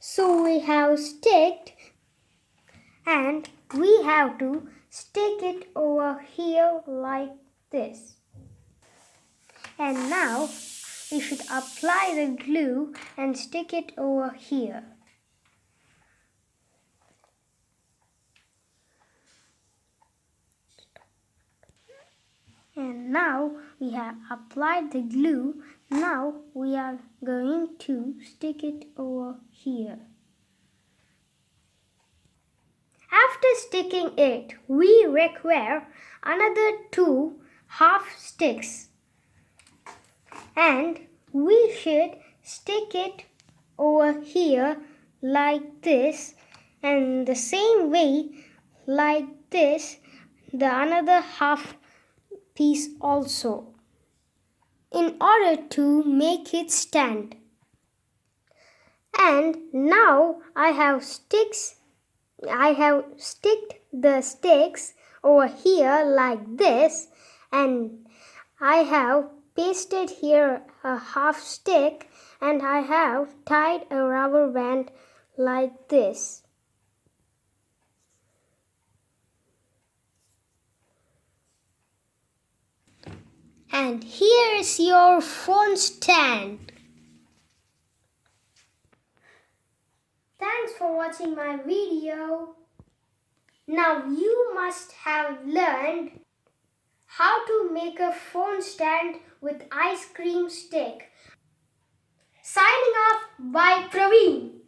So we have sticked and we have to stick it over here like this. And now we should apply the glue and stick it over here. And now we have applied the glue. Now we are going to stick it over here. After sticking it, we require another 2 half sticks. And we should stick it over here like this, and the same way like this, the another half piece also, in order to make it stand. And now I have sticked the sticks over here like this, and I have pasted here a half stick, and I have tied a rubber band like this. And here is your phone stand. Thanks for watching my video. Now you must have learned how to make a phone stand with ice cream stick. Signing off by Praveen.